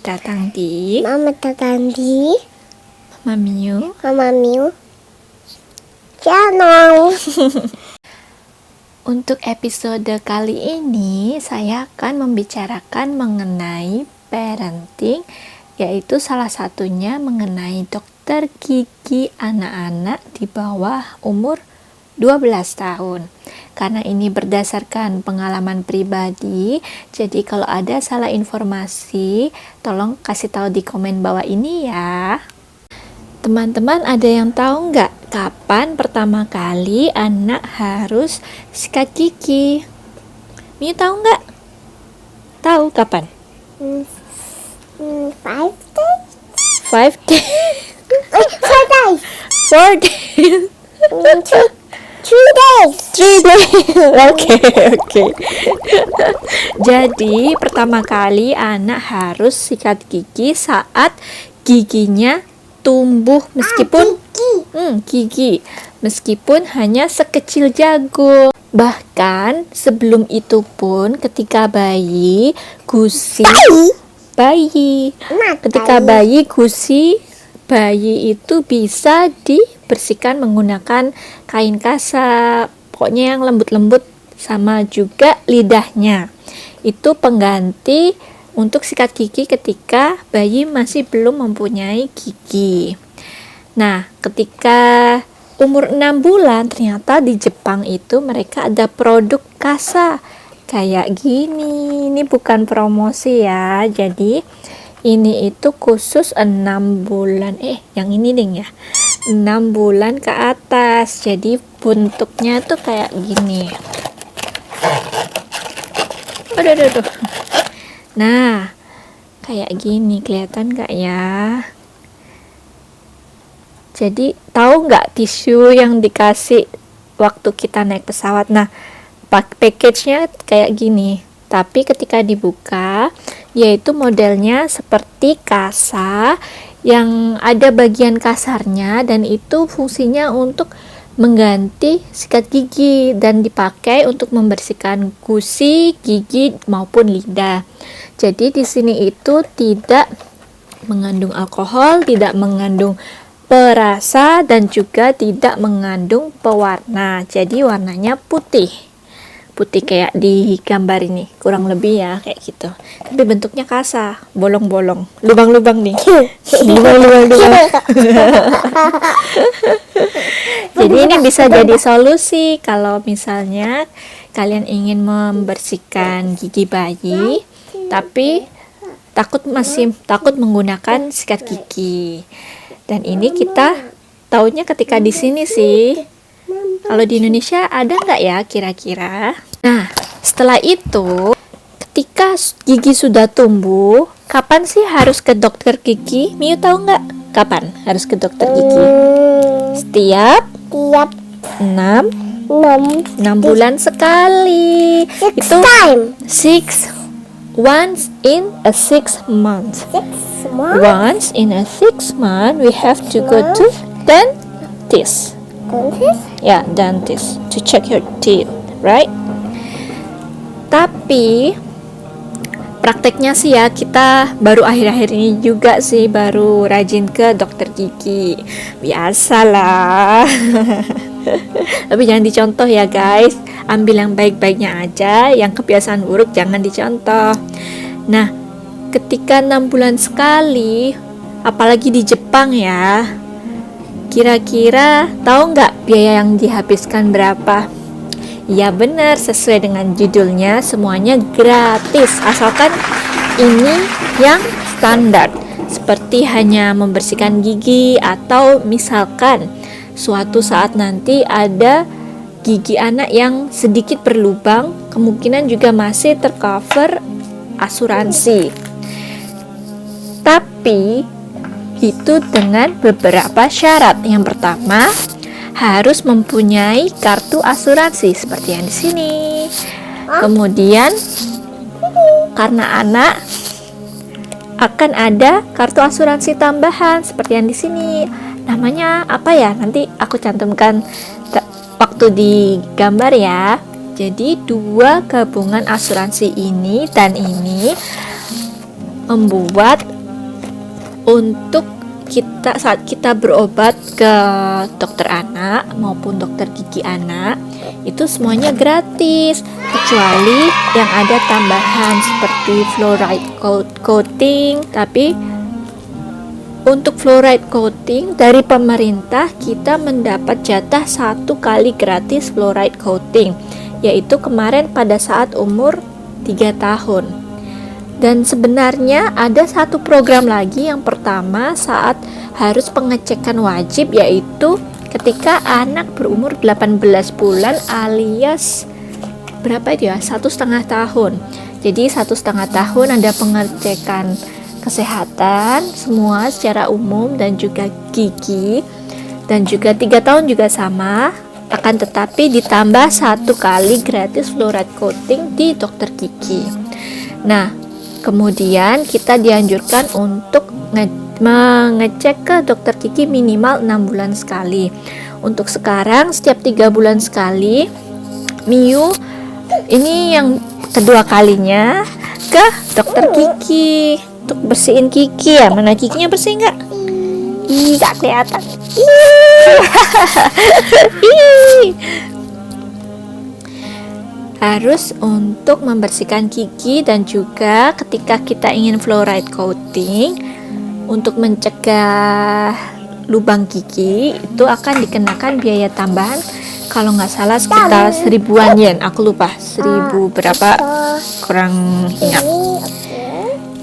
datang di Mama Miu Mama Miu channel. Untuk episode kali ini saya akan membicarakan mengenai parenting, yaitu salah satunya mengenai dokter gigi anak-anak di bawah umur 12 tahun. Karena ini berdasarkan pengalaman pribadi, jadi kalau ada salah informasi, tolong kasih tahu di komen bawah ini ya. Teman-teman, ada yang tahu nggak kapan pertama kali anak harus sikat gigi? Miu tahu nggak? Tahu kapan? 5 days. 5 days. 4 days. 4 days. 3 days. 3 days. Oke. Jadi pertama kali anak harus sikat gigi saat giginya tumbuh meskipun gigi meskipun hanya sekecil jagung. Bahkan sebelum itu pun ketika bayi gusi bayi itu bisa dibersihkan menggunakan kain kasar, pokoknya yang lembut-lembut, sama juga lidahnya. Itu pengganti untuk sikat gigi ketika bayi masih belum mempunyai gigi. Nah, ketika umur 6 bulan ternyata di Jepang itu mereka ada produk kasa kayak gini. Ini bukan promosi ya. Jadi ini itu khusus 6 bulan. Yang ini ding ya. 6 bulan ke atas. Jadi bentuknya tuh kayak gini. Aduh. Nah, kayak gini, kelihatan gak ya? Jadi, tahu nggak tisu yang dikasih waktu kita naik pesawat? Nah, package-nya kayak gini. Tapi ketika dibuka, yaitu modelnya seperti kasa yang ada bagian kasarnya, dan itu fungsinya untuk mengganti sikat gigi dan dipakai untuk membersihkan gusi, gigi maupun lidah. Jadi di sini itu tidak mengandung alkohol, tidak mengandung perasa, dan juga tidak mengandung pewarna. Jadi warnanya putih kayak di gambar ini, kurang lebih ya kayak gitu. Tapi bentuknya kasa, bolong-bolong, lubang-lubang nih. lubang. Jadi ini bisa jadi solusi kalau misalnya kalian ingin membersihkan gigi bayi tapi takut menggunakan sikat gigi. Dan ini kita taunya ketika di sini sih. Kalau di Indonesia ada nggak ya kira-kira? Nah, setelah itu ketika gigi sudah tumbuh, kapan sih harus ke dokter gigi? Miu tahu nggak kapan harus ke dokter gigi? Setiap 6 bulan sekali. Itu once in a 6 months. Once in a 6 month we have to go to dentist. Ya, dentist to check your teeth, right? Tapi prakteknya sih ya, kita baru akhir-akhir ini juga sih baru rajin ke dokter gigi. Biasalah. Tapi jangan dicontoh ya guys. Ambil yang baik-baiknya aja, yang kebiasaan buruk jangan dicontoh. Nah, ketika 6 bulan sekali, apalagi di Jepang ya, kira-kira tahu nggak biaya yang dihabiskan berapa? Ya benar, sesuai dengan judulnya, semuanya gratis, asalkan ini yang standar, seperti hanya membersihkan gigi, atau misalkan suatu saat nanti ada gigi anak yang sedikit berlubang, kemungkinan juga masih tercover asuransi. Tapi itu dengan beberapa syarat. Yang pertama, harus mempunyai kartu asuransi seperti yang di sini. Kemudian, karena anak akan ada kartu asuransi tambahan seperti yang di sini. Namanya apa ya? Nanti aku cantumkan waktu di gambar ya. Jadi 2 gabungan asuransi ini dan ini membuat untuk saat kita berobat ke dokter anak maupun dokter gigi anak itu semuanya gratis, kecuali yang ada tambahan seperti fluoride coating. Tapi untuk fluoride coating dari pemerintah kita mendapat jatah 1 kali gratis fluoride coating, yaitu kemarin pada saat umur 3 tahun. Dan sebenarnya ada satu program lagi, yang pertama saat harus pengecekan wajib, yaitu ketika anak berumur 18 bulan alias berapa itu ya, 1,5 tahun. Jadi 1,5 tahun ada pengecekan kesehatan semua secara umum dan juga gigi, dan juga 3 tahun juga sama, akan tetapi ditambah 1 kali gratis fluoride coating di dokter gigi. Nah, kemudian kita dianjurkan untuk mengecek ke dokter gigi minimal 6 bulan sekali. Untuk sekarang setiap 3 bulan sekali, Miu ini yang kedua kalinya ke dokter gigi untuk bersihin gigi ya. Mana giginya bersih nggak? Ih, nggak kelihatan. Harus untuk membersihkan gigi, dan juga ketika kita ingin fluoride coating untuk mencegah lubang gigi itu akan dikenakan biaya tambahan, kalau nggak salah sekitar 1.000-an yen, aku lupa 1.000 berapa, kurang ingat.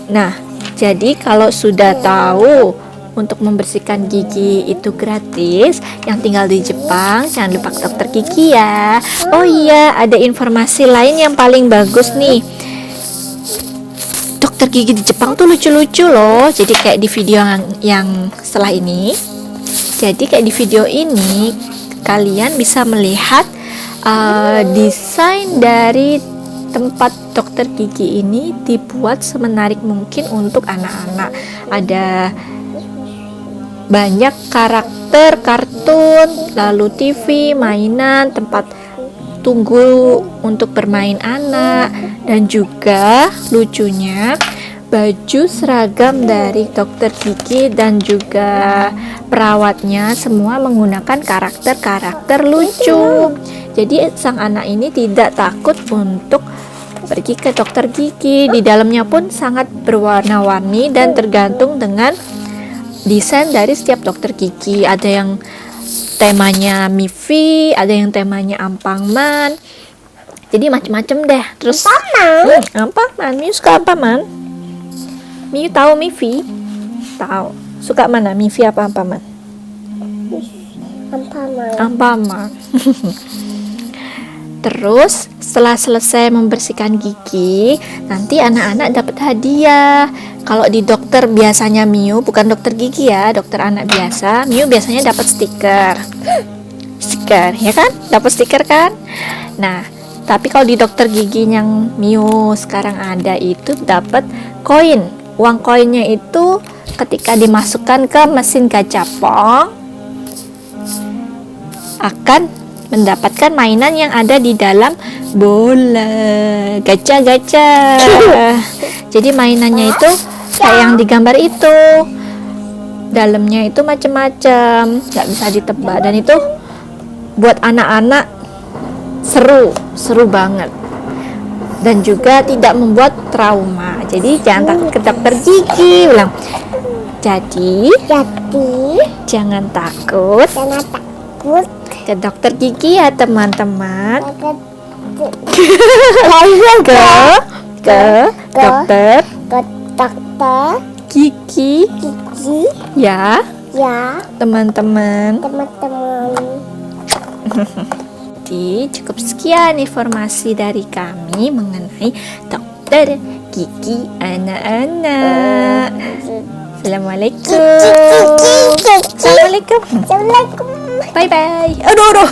Nah, jadi kalau sudah tahu untuk membersihkan gigi itu gratis, yang tinggal di Jepang jangan lupa ke dokter gigi ya. Oh iya, ada informasi lain yang paling bagus nih. Dokter gigi di Jepang tuh lucu-lucu loh. Jadi kayak di video yang setelah ini. Jadi kayak di video ini kalian bisa melihat desain dari tempat dokter gigi ini dibuat semenarik mungkin untuk anak-anak. Ada banyak karakter kartun, lalu TV, mainan, tempat tunggu untuk bermain anak, dan juga lucunya baju seragam dari dokter gigi dan juga perawatnya semua menggunakan karakter-karakter lucu. Jadi sang anak ini tidak takut untuk pergi ke dokter gigi. Di dalamnya pun sangat berwarna-warni dan tergantung dengan desain dari setiap dokter gigi. Ada yang temanya Mifi, ada yang temanya Ampangman. Jadi macam-macam deh. Terus Ampangman, Miu suka apa, Man? Miu tahu Mifi? Tahu. Suka mana? Mifi apa Ampangman? Ampangman. Terus setelah selesai membersihkan gigi, nanti anak-anak dapat hadiah. Kalau di dokter biasanya Miu, bukan dokter gigi ya, dokter anak biasa, Miu biasanya dapat stiker, ya kan? Dapat stiker kan? Nah, tapi kalau di dokter gigi yang Miu sekarang ada itu dapat koin. Uang koinnya itu ketika dimasukkan ke mesin gachapon akan mendapatkan mainan yang ada di dalam bola gacha-gacha. Jadi mainannya itu kayak yang digambar itu, dalamnya itu macam-macam, nggak bisa ditebak, dan itu buat anak-anak seru banget, dan juga tidak membuat trauma. Jadi jangan takut ke dokter gigi, ulang. Jadi jangan takut ke dokter gigi ya teman-teman. ke dokter gigi ya teman-teman. Jadi cukup sekian informasi dari kami mengenai dokter gigi anak-anak. Assalamualaikum. Bye bye. Aduh.